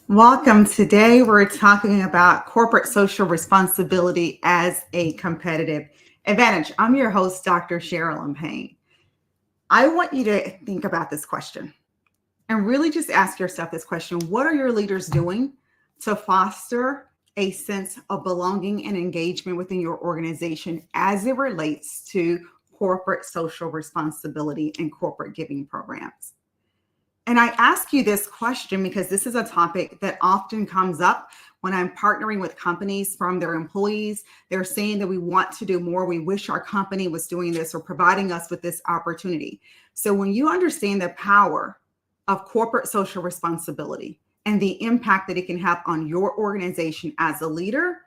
Welcome. Today, we're talking about corporate social responsibility as a competitive advantage. I'm your host, Dr. Sherilyn Payne. I want you to think about this question and really just ask yourself this question. What are your leaders doing to foster a sense of belonging and engagement within your organization as it relates to corporate social responsibility and corporate giving programs? And I ask you this question because this is a topic that often comes up when I'm partnering with companies from their employees. They're saying that we want to do more. We wish our company was doing this or providing us with this opportunity. So when you understand the power of corporate social responsibility and the impact that it can have on your organization as a leader,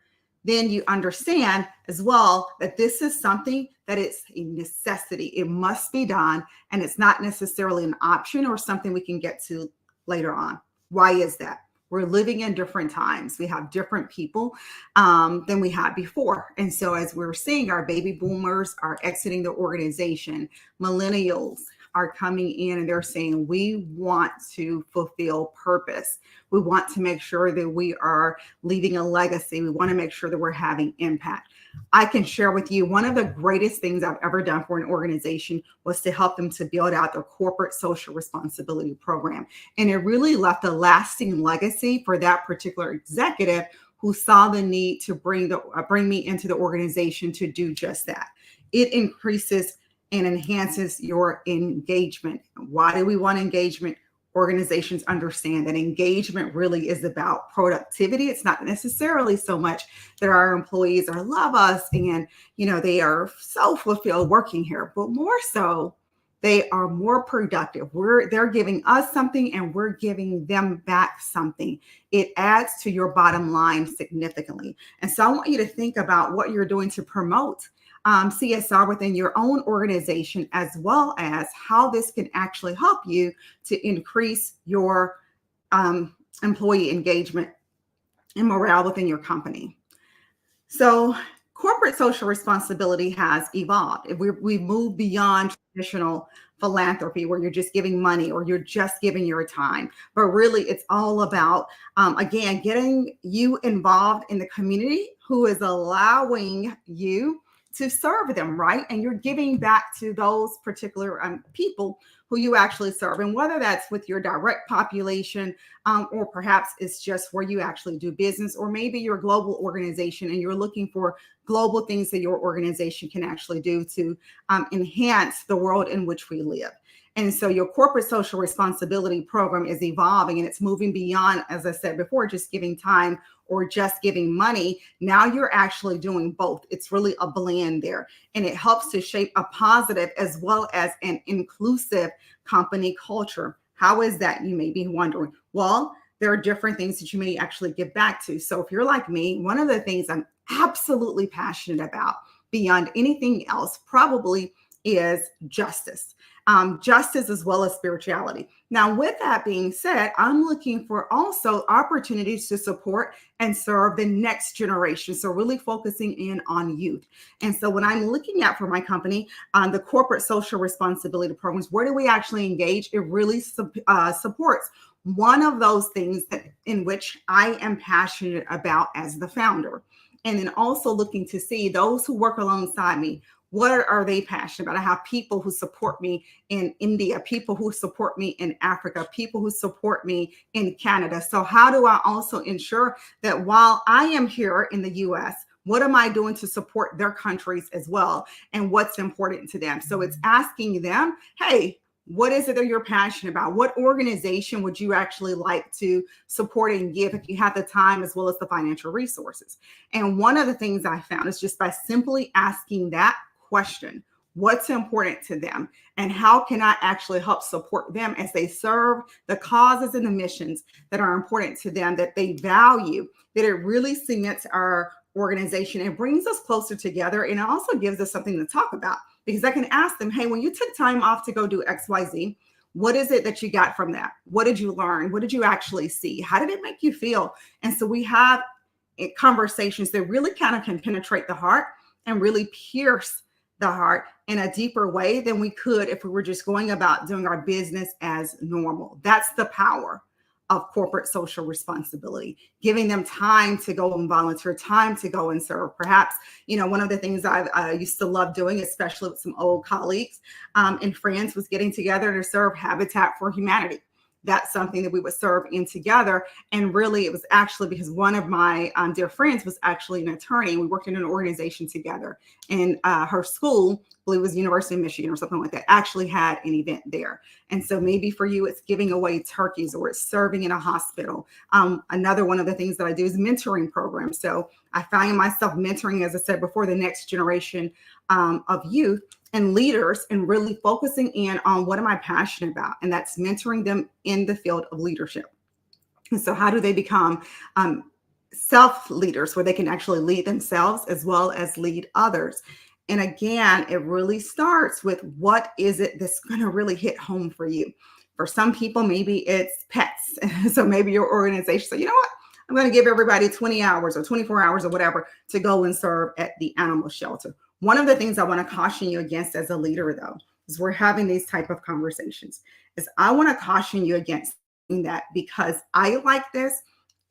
then you understand as well that this is something that it's a necessity. It must be done, and it's not necessarily an option or something we can get to later on. Why is that? We're living in different times. We have different people than we had before. And so as we're seeing, our baby boomers are exiting the organization, millennials are coming in and they're saying, we want to fulfill purpose. We want to make sure that we are leaving a legacy. We want to make sure that we're having impact. I can share with you one of the greatest things I've ever done for an organization was to help them to build out their corporate social responsibility program. And it really left a lasting legacy for that particular executive who saw the need to bring me into the organization to do just that. It increases and enhances your engagement. Why do we want engagement? Organizations understand that engagement really is about productivity. It's not necessarily so much that our employees love us and they are so fulfilled working here, but more so they are more productive. They're giving us something and we're giving them back something. It adds to your bottom line significantly. And so I want you to think about what you're doing to promote CSR within your own organization, as well as how this can actually help you to increase your employee engagement and morale within your company. So corporate social responsibility has evolved. We've moved beyond traditional philanthropy where you're just giving money or you're just giving your time, but really it's all about, again, getting you involved in the community who is allowing you to serve them, right? And you're giving back to those particular people who you actually serve. And whether that's with your direct population or perhaps it's just where you actually do business, or maybe you're a global organization and you're looking for global things that your organization can actually do to enhance the world in which we live. And so your corporate social responsibility program is evolving and it's moving beyond, as I said before, just giving time or just giving money. Now you're actually doing both. It's really a blend there. And it helps to shape a positive as well as an inclusive company culture. How is that? You may be wondering. Well, there are different things that you may actually give back to. So if you're like me, one of the things I'm absolutely passionate about beyond anything else probably is justice. Justice as well as spirituality. Now, with that being said, I'm looking for also opportunities to support and serve the next generation. So really focusing in on youth. And so when I'm looking at for my company, the corporate social responsibility programs, where do we actually engage? It really supports one of those things in which I am passionate about as the founder. And then also looking to see those who work alongside me. What are they passionate about? I have people who support me in India, people who support me in Africa, people who support me in Canada. So how do I also ensure that while I am here in the US, what am I doing to support their countries as well? And what's important to them? So it's asking them, hey, what is it that you're passionate about? What organization would you actually like to support and give if you have the time as well as the financial resources? And one of the things I found is just by simply asking that question, what's important to them and how can I actually help support them as they serve the causes and the missions that are important to them, that they value, that it really cements our organization and brings us closer together. And it also gives us something to talk about because I can ask them, hey, when you took time off to go do XYZ, what is it that you got from that? What did you learn? What did you actually see? How did it make you feel? And so we have conversations that really kind of can penetrate the heart and really pierce the heart in a deeper way than we could if we were just going about doing our business as normal. That's the power of corporate social responsibility, giving them time to go and volunteer, time to go and serve. Perhaps, one of the things I used to love doing, especially with some old colleagues and friends, was getting together to serve Habitat for Humanity. That's something that we would serve in together. And really, it was actually because one of my dear friends was actually an attorney. We worked in an organization together, and her school, I believe it was University of Michigan or something like that, actually had an event there. And so maybe for you, it's giving away turkeys or it's serving in a hospital. Another one of the things that I do is mentoring programs. So I find myself mentoring, as I said before, the next generation of youth and leaders, and really focusing in on what am I passionate about? And that's mentoring them in the field of leadership. And so how do they become self-leaders where they can actually lead themselves as well as lead others? And again, it really starts with what is it that's going to really hit home for you? For some people, maybe it's pets. So maybe your organization says, you know what? I'm going to give everybody 20 hours or 24 hours or whatever to go and serve at the animal shelter. One of the things I want to caution you against as a leader, though, is we're having these type of conversations, is I want to caution you against that, because I like this.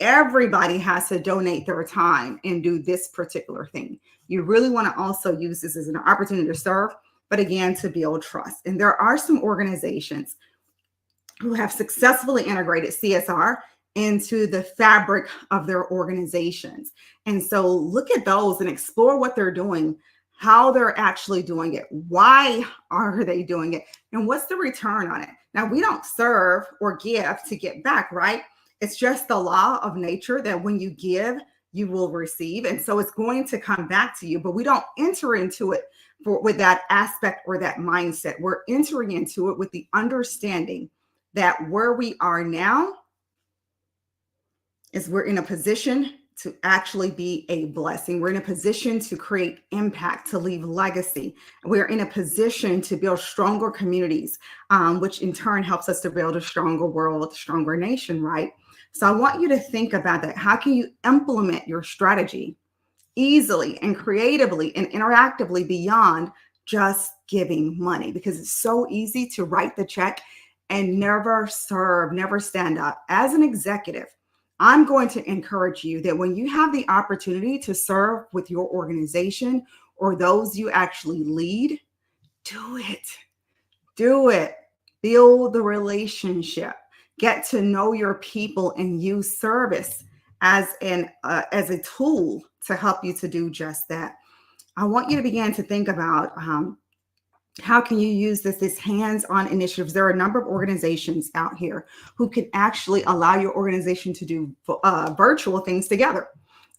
Everybody has to donate their time and do this particular thing. You really want to also use this as an opportunity to serve, but again, to build trust. And there are some organizations who have successfully integrated CSR into the fabric of their organizations. And so look at those and explore what they're doing, how they're actually doing it, why are they doing it, and what's the return on it. Now, we don't serve or give to get back, right? It's just the law of nature that when you give, you will receive. And so it's going to come back to you, but we don't enter into it with that aspect or that mindset. We're entering into it with the understanding that where we are now is we're in a position to actually be a blessing. We're in a position to create impact, to leave legacy. We're in a position to build stronger communities, which in turn helps us to build a stronger world, a stronger nation, right? So I want you to think about that. How can you implement your strategy easily and creatively and interactively beyond just giving money? Because it's so easy to write the check and never serve, never stand up. As an executive, I'm going to encourage you that when you have the opportunity to serve with your organization or those you actually lead, do it. Do it. Build the relationship. Get to know your people and use service as a tool to help you to do just that. I want you to begin to think about how can you use this hands-on initiatives. There are a number of organizations out here who can actually allow your organization to do virtual things together.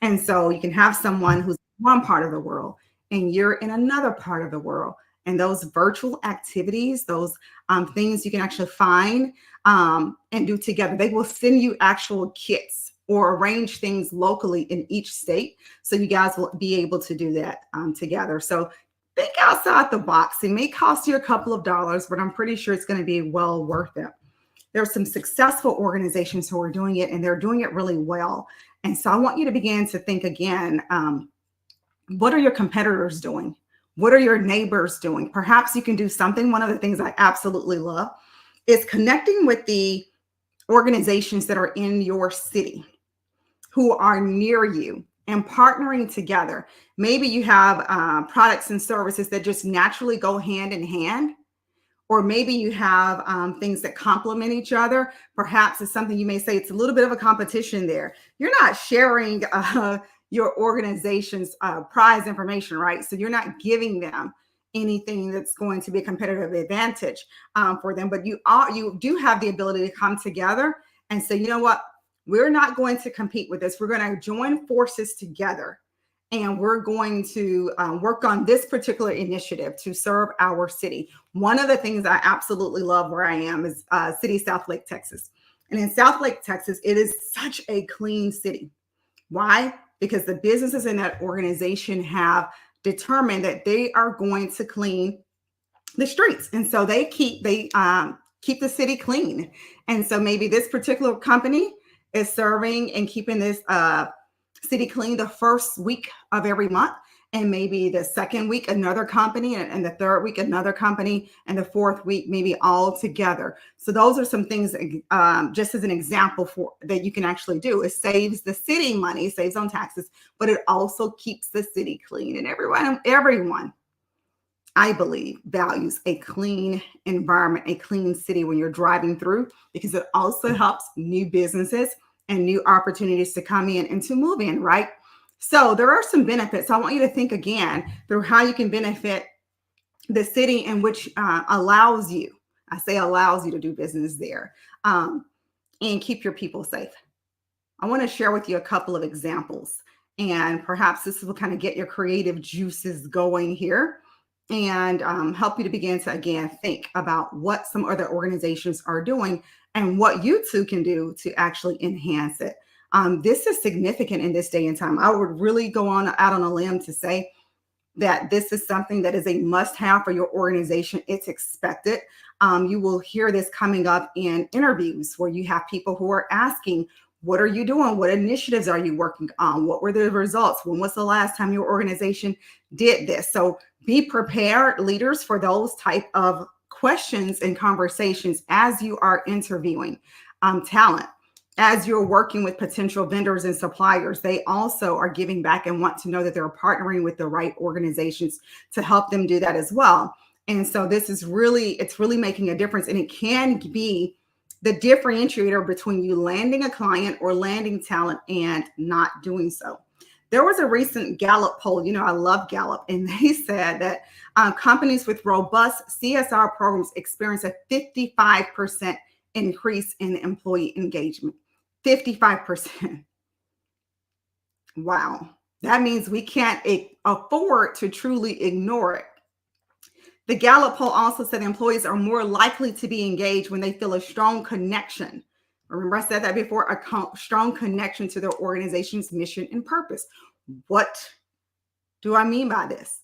And so you can have someone who's in one part of the world and you're in another part of the world. And those virtual activities, those things you can actually find and do together, they will send you actual kits or arrange things locally in each state. So you guys will be able to do that together. So think outside the box. It may cost you a couple of dollars, but I'm pretty sure it's going to be well worth it. There are some successful organizations who are doing it, and they're doing it really well. And so I want you to begin to think again, what are your competitors doing? What are your neighbors doing? Perhaps you can do something. One of the things I absolutely love is connecting with the organizations that are in your city who are near you, and partnering together. Maybe you have products and services that just naturally go hand in hand, or maybe you have things that complement each other. Perhaps it's something you may say it's a little bit of a competition there. You're not sharing your organization's prize information, right? So you're not giving them anything that's going to be a competitive advantage for them, but you do have the ability to come together and say, you know what? We're not going to compete with this. We're going to join forces together, and we're going to work on this particular initiative to serve our city. One of the things I absolutely love where I am is city South Lake, Texas. And in South Lake, Texas, it is such a clean city. Why? Because the businesses in that organization have determined that they are going to clean the streets. And so they keep the city clean. And so maybe this particular company is serving and keeping this city clean the first week of every month. and maybe the second week another company, and the third week another company, and the fourth week maybe all together. So those are some things, just as an example for that you can actually do. It saves the city money, saves on taxes, but it also keeps the city clean. And everyone, I believe, values a clean environment, a clean city when you're driving through, because it also helps new businesses and new opportunities to come in and to move in, right? So there are some benefits. I want you to think again through how you can benefit the city in which allows you, I say allows you to do business there, and keep your people safe. I want to share with you a couple of examples, and perhaps this will kind of get your creative juices going here, and help you to begin to again think about what some other organizations are doing and what you too can do to actually enhance it. This is significant in this day and time. I would really go out on a limb to say that this is something that is a must-have for your organization. It's expected. You will hear this coming up in interviews where you have people who are asking, what are you doing? What initiatives are you working on? What were the results? When was the last time your organization did this? So be prepared, leaders, for those type of questions and conversations as you are interviewing talent. As you're working with potential vendors and suppliers, they also are giving back and want to know that they're partnering with the right organizations to help them do that as well. And so this is it's really making a difference. And it can be the differentiator between you landing a client or landing talent and not doing so. There was a recent Gallup poll. I love Gallup. And they said that companies with robust CSR programs experience a 55% increase in employee engagement. 55%. Wow. That means we can't afford to truly ignore it. The Gallup poll also said employees are more likely to be engaged when they feel a strong connection. Remember, I said that before, a strong connection to their organization's mission and purpose. What do I mean by this?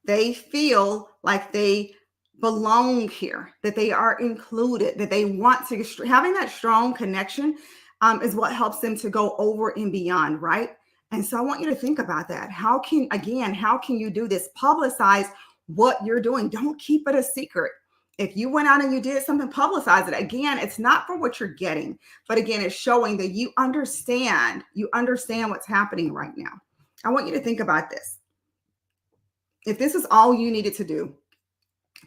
They feel like they belong here, that they are included, that they want to, having that strong connection is what helps them to go over and beyond, right? And so I want you to think about that. How can you do this? Publicize what you're doing. Don't keep it a secret. If you went out and you did something, publicize it. Again, it's not for what you're getting, but again, it's showing that you understand what's happening right now. I want you to think about this. If this is all you needed to do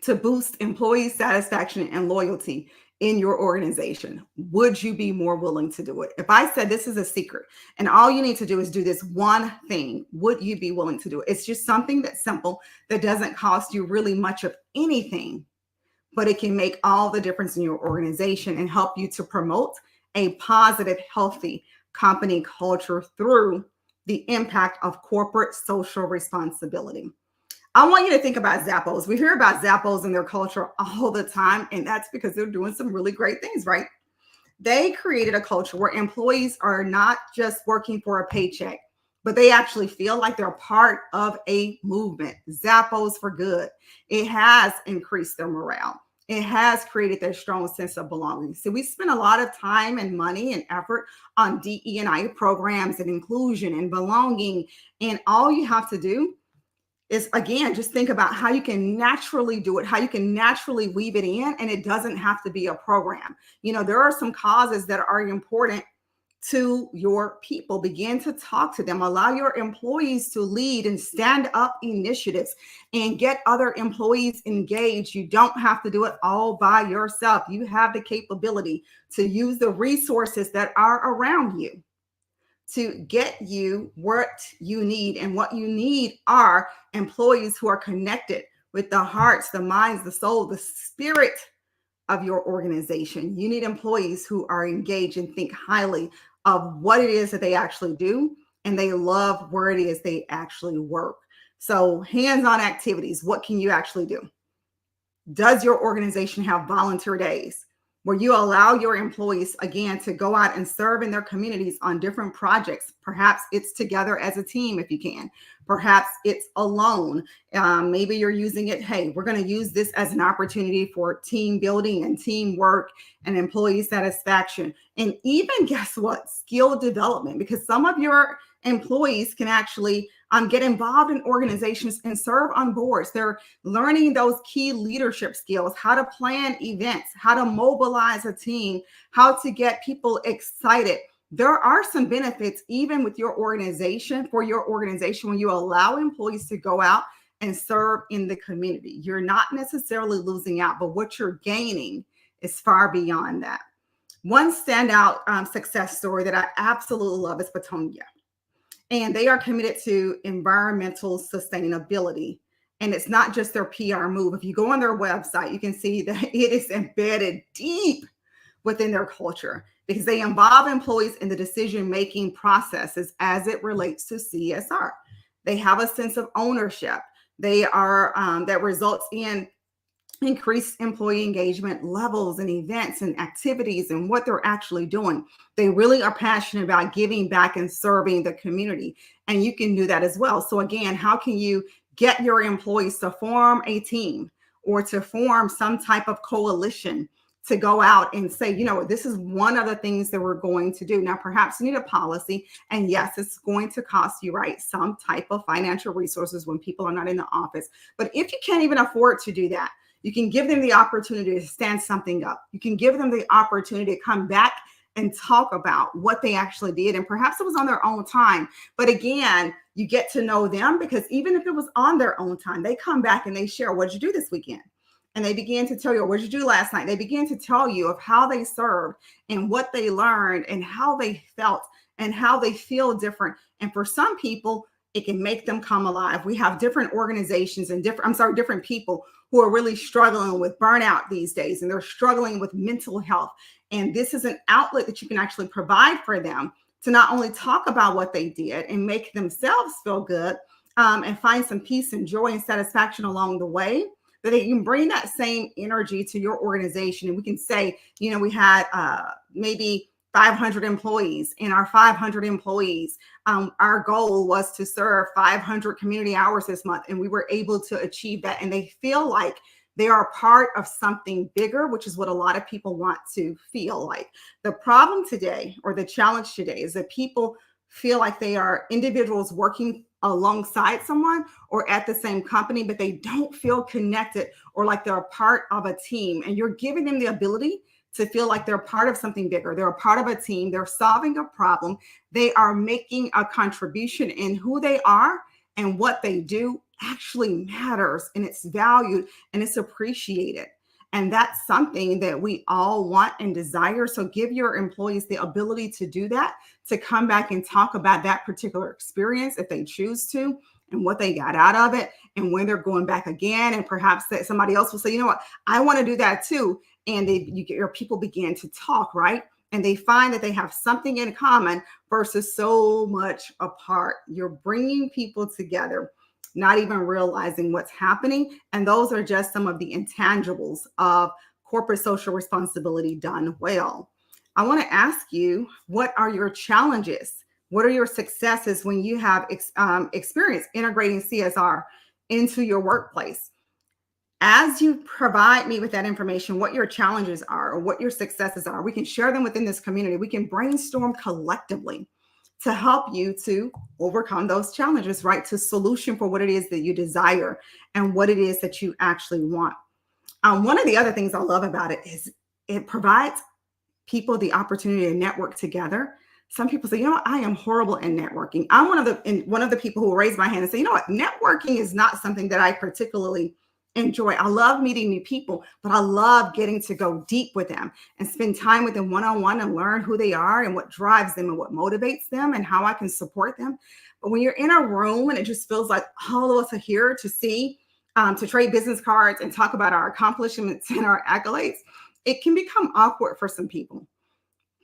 to boost employee satisfaction and loyalty in your organization, would you be more willing to do it? If I said this is a secret and all you need to do is do this one thing, would you be willing to do it? It's just something that's simple, that doesn't cost you really much of anything, but it can make all the difference in your organization and help you to promote a positive, healthy company culture through the impact of corporate social responsibility. I want you to think about Zappos. We hear about Zappos and their culture all the time, and that's because they're doing some really great things, right? They created a culture where employees are not just working for a paycheck, but they actually feel like they're part of a movement. Zappos for Good. It has increased their morale. It has created their strong sense of belonging. So we spend a lot of time and money and effort on DE&I programs and inclusion and belonging, and all you have to do is, again, just think about how you can naturally do it, how you can naturally weave it in, and it doesn't have to be a program. There are some causes that are important to your people. Begin to talk to them. Allow your employees to lead and stand up initiatives and get other employees engaged. You don't have to do it all by yourself. You have the capability to use the resources that are around you to get you what you need. And what you need are employees who are connected with the hearts, the minds, the soul, the spirit of your organization. You need employees who are engaged and think highly of what it is that they actually do, and they love where it is they actually work. So hands-on activities, what can you actually do? Does your organization have volunteer days where you allow your employees, again, to go out and serve in their communities on different projects? Perhaps it's together as a team if you can. Perhaps it's alone. Maybe you're using it, hey, we're going to use this as an opportunity for team building and teamwork and employee satisfaction. And even, guess what, skill development, because some of your employees can actually get involved in organizations and serve on boards. They're learning those key leadership skills, how to plan events, how to mobilize a team, how to get people excited. There are some benefits even with your organization, for your organization, when you allow employees to go out and serve in the community. You're not necessarily losing out, but what you're gaining is far beyond that. One standout success story that I absolutely love is Patonia. And they are committed to environmental sustainability. And it's not just their PR move. If you go on their website, you can see that it is embedded deep within their culture because they involve employees in the decision-making processes as it relates to CSR. They have a sense of ownership. They are that results in increased employee engagement levels and events and activities and what they're actually doing. They really are passionate about giving back and serving the community. And you can do that as well. So again, how can you get your employees to form a team or to form some type of coalition to go out and say, you know, this is one of the things that we're going to do. Now, perhaps you need a policy. And yes, it's going to cost you, right, some type of financial resources when people are not in the office. But if you can't even afford to do that, you can give them the opportunity to stand something up. You can give them the opportunity to come back and talk about what they actually did. And perhaps it was on their own time. But again, you get to know them because even if it was on their own time, they come back and they share, what did you do this weekend? And they begin to tell you, what did you do last night? They begin to tell you of how they served and what they learned and how they felt and how they feel different. And for some people, it can make them come alive. We have different organizations and different people who are really struggling with burnout these days, and they're struggling with mental health. And this is an outlet that you can actually provide for them to not only talk about what they did and make themselves feel good and find some peace and joy and satisfaction along the way, but they can bring that same energy to your organization. And we can say, you know, we had maybe 500 employees. In our 500 employees, our goal was to serve 500 community hours this month, and we were able to achieve that. And they feel like they are part of something bigger, which is what a lot of people want to feel like. The problem today, or the challenge today, is that people feel like they are individuals working alongside someone or at the same company, but they don't feel connected or like they're a part of a team. And you're giving them the ability to feel like they're part of something bigger. They're a part of a team. They're solving a problem. They are making a contribution, in who they are and what they do actually matters, and it's valued and it's appreciated. And that's something that we all want and desire. So give your employees the ability to do that, to come back and talk about that particular experience if they choose to, and what they got out of it, and when they're going back again. And perhaps that somebody else will say, you know what, I want to do that too. And your people begin to talk, right? And they find that they have something in common versus so much apart. You're bringing people together, not even realizing what's happening. And those are just some of the intangibles of corporate social responsibility done well. I want to ask you, what are your challenges? What are your successes when you have experience integrating CSR into your workplace? As you provide me with that information, what your challenges are or what your successes are, we can share them within this community. We can brainstorm collectively to help you to overcome those challenges, right? To solution for what it is that you desire and what it is that you actually want. One of the other things I love about it is it provides people the opportunity to network together. Some people say, you know what, I am horrible in networking. I'm one of the people who will raise my hand and say, you know what, networking is not something that I particularly enjoy. I love meeting new people, but I love getting to go deep with them and spend time with them one-on-one and learn who they are and what drives them and what motivates them and how I can support them. But when you're in a room and it just feels like all of us are here to see, to trade business cards and talk about our accomplishments and our accolades, it can become awkward for some people.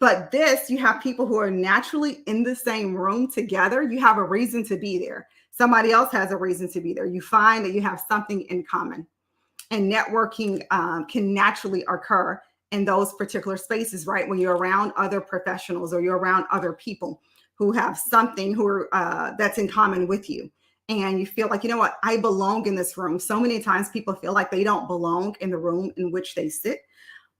But this, you have people who are naturally in the same room together. You have a reason to be there. Somebody else has a reason to be there. You find that you have something in common. And networking can naturally occur in those particular spaces, right? When you're around other professionals or you're around other people who have something that's in common with you. And you feel like, you know what, I belong in this room. So many times people feel like they don't belong in the room in which they sit.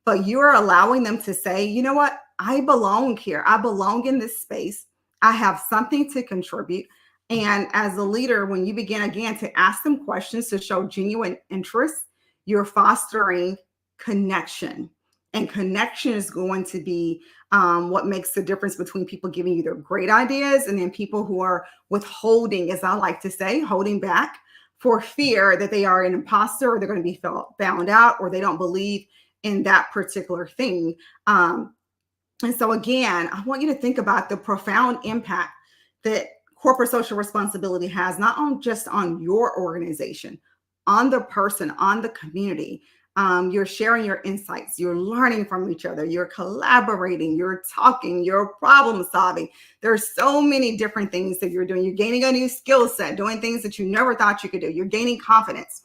But you're allowing them to say, you know what, I belong here. I belong in this space. I have something to contribute. And as a leader, when you begin again to ask them questions to show genuine interest, you're fostering connection. And connection is going to be what makes the difference between people giving you their great ideas and then people who are withholding, as I like to say, holding back for fear that they are an imposter or they're going to be found out or they don't believe in that particular thing. And so, again, I want you to think about the profound impact that corporate social responsibility has, not on just on your organization, on the person, on the community. You're sharing your insights, you're learning from each other, you're collaborating, you're talking, you're problem solving. There's so many different things that you're doing. You're gaining a new skill set, doing things that you never thought you could do. You're gaining confidence.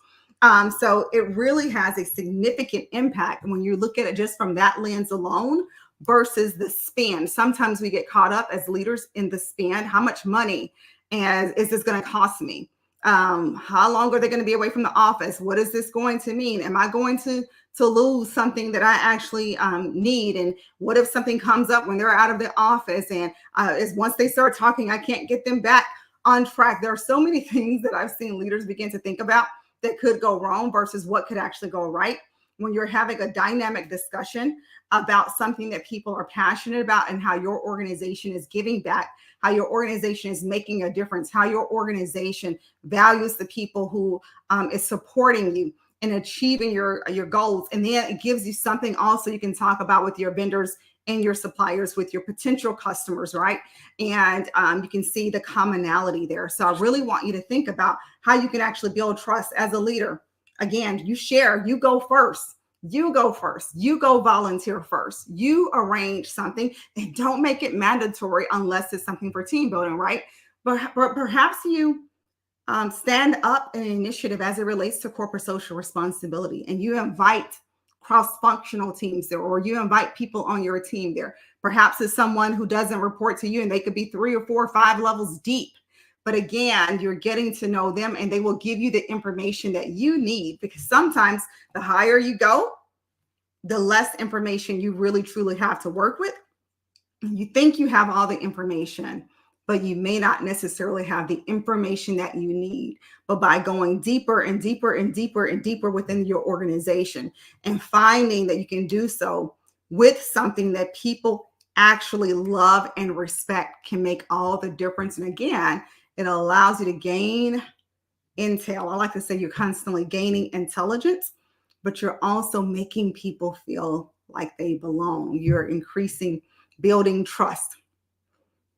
So it really has a significant impact when you look at it just from that lens alone versus the spend. Sometimes we get caught up as leaders in the spend. How much money and is this going to cost me? How long are they going to be away from the office? What is this going to mean? Am I going to lose something that I actually need? And what if something comes up when they're out of the office and is once they start talking, I can't get them back on track? There are so many things that I've seen leaders begin to think about that could go wrong versus what could actually go right when you're having a dynamic discussion about something that people are passionate about and how your organization is giving back, how your organization is making a difference, how your organization values the people who is supporting you in achieving your goals. And then it gives you something also you can talk about with your vendors and your suppliers, with your potential customers, right? And you can see the commonality there. So I really want you to think about how you can actually build trust as a leader. Again, you share, you go first. You go first. You go volunteer first. You arrange something and don't make it mandatory unless it's something for team building, right? But perhaps you stand up an initiative as it relates to corporate social responsibility and you invite cross-functional teams there, or you invite people on your team there. Perhaps it's someone who doesn't report to you and they could be 3 or 4 or 5 levels deep. But again, you're getting to know them and they will give you the information that you need, because sometimes the higher you go, the less information you really truly have to work with. You think you have all the information, but you may not necessarily have the information that you need. But by going deeper and deeper and deeper and deeper within your organization and finding that you can do so with something that people actually love and respect can make all the difference. And again, it allows you to gain intel. I like to say you're constantly gaining intelligence, but you're also making people feel like they belong. You're increasing, building trust.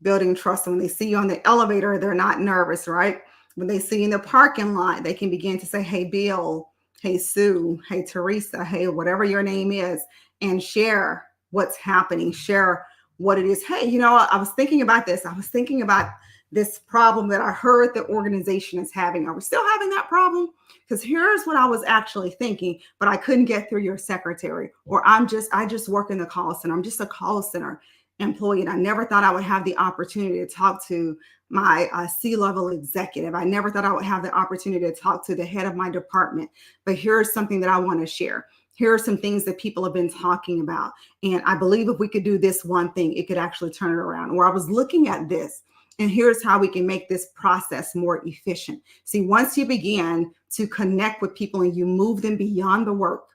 Building trust. And when they see you on the elevator, they're not nervous, right? When they see you in the parking lot, they can begin to say, hey, Bill, hey, Sue, hey, Teresa, hey, whatever your name is, and share what's happening, share what it is. Hey, I was thinking about this. I was thinking about this problem that I heard the organization is having. Are we still having that problem? Because here's what I was actually thinking, but I couldn't get through your secretary, or I just work in the call center. I'm just a call center employee, and I never thought I would have the opportunity to talk to my C-level executive. I never thought I would have the opportunity to talk to the head of my department. But here's something that I want to share. Here are some things that people have been talking about. And I believe if we could do this one thing, it could actually turn it around. Or I was looking at this, and here's how we can make this process more efficient. See, once you begin to connect with people and you move them beyond the work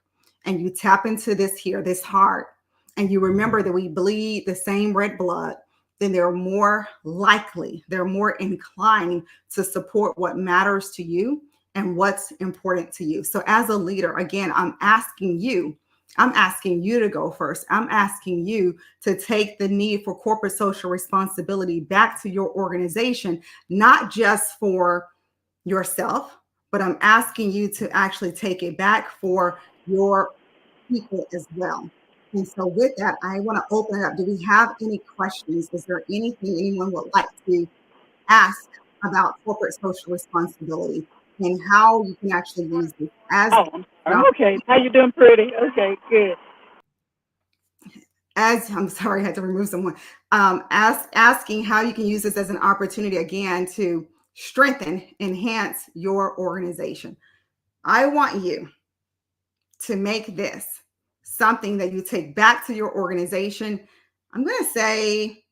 and you tap into this heart, and you remember that we bleed the same red blood, then they're more likely, they're more inclined to support what matters to you and what's important to you. So as a leader, again, I'm asking you to go first. I'm asking you to take the need for corporate social responsibility back to your organization, not just for yourself, but I'm asking you to actually take it back for your people as well. And so with that, I want to open it up. Do we have any questions? Is there anything anyone would like to ask about corporate social responsibility and how you can actually use this Oh, I'm sorry. Okay. How you doing, pretty? Okay, good. I'm sorry, I had to remove someone. Asking how you can use this as an opportunity again to strengthen, enhance your organization. I want you to make this something that you take back to your organization. I'm going to say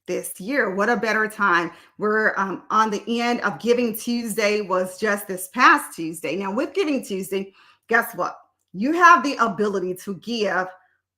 this year. What a better time. We're on the end of Giving Tuesday, was just this past Tuesday. Now with Giving Tuesday, guess what? You have the ability to give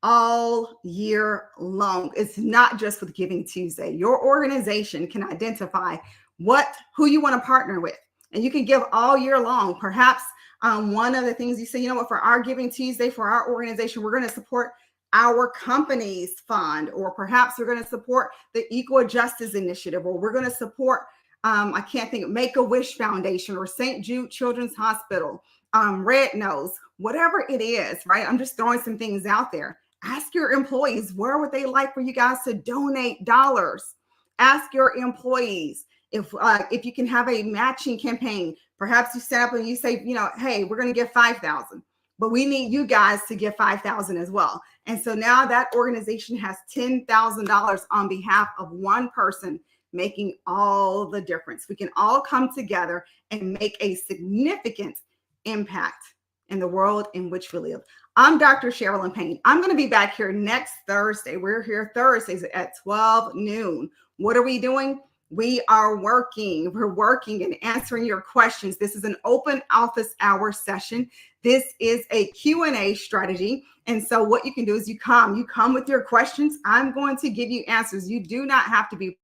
all year long. It's not just with Giving Tuesday. Your organization can identify who you want to partner with, and you can give all year long. Perhaps one of the things you say, you know what, for our Giving Tuesday, for our organization, we're going to support our company's fund, or perhaps we're going to support the Equal Justice Initiative, or we're going to support, I can't think, Make-A-Wish Foundation or St. Jude Children's Hospital, Red Nose, whatever it is, right? I'm just throwing some things out there. Ask your employees, where would they like for you guys to donate dollars? Ask your employees if you can have a matching campaign. Perhaps you set up and you say, hey, we're going to give 5,000, but we need you guys to give 5,000 as well. And so now that organization has $10,000 on behalf of one person, making all the difference. We can all come together and make a significant impact in the world in which we live. I'm Dr. Sherilyn Payne. I'm going to be back here next Thursday. We're here Thursdays at 12 noon. What are we doing? We are working. We're working and answering your questions. This is an open office hour session. This is a Q&A strategy. And so what you can do is you come with your questions. I'm going to give you answers. You do not have to be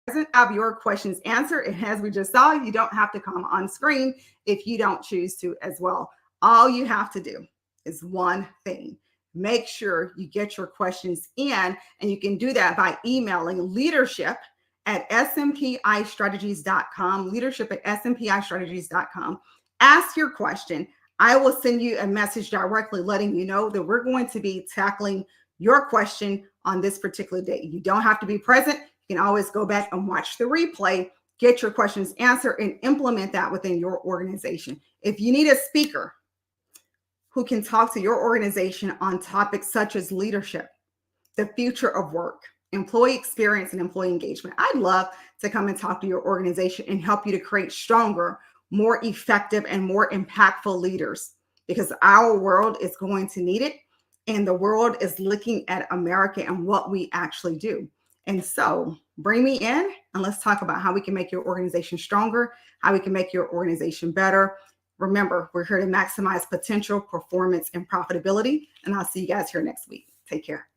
present, have your questions answered. And as we just saw, you don't have to come on screen if you don't choose to as well. All you have to do is one thing. Make sure you get your questions in, and you can do that by emailing leadership@smpistrategies.com, leadership@smpistrategies.com. Ask your question. I will send you a message directly letting you know that we're going to be tackling your question on this particular day. You don't have to be present. You can always go back and watch the replay, get your questions answered, and implement that within your organization. If you need a speaker who can talk to your organization on topics such as leadership, the future of work, employee experience, and employee engagement, I'd love to come and talk to your organization and help you to create stronger, more effective, and more impactful leaders, because our world is going to need it. And the world is looking at America and what we actually do. And so bring me in and let's talk about how we can make your organization stronger, how we can make your organization better. Remember, we're here to maximize potential, performance, and profitability. And I'll see you guys here next week. Take care.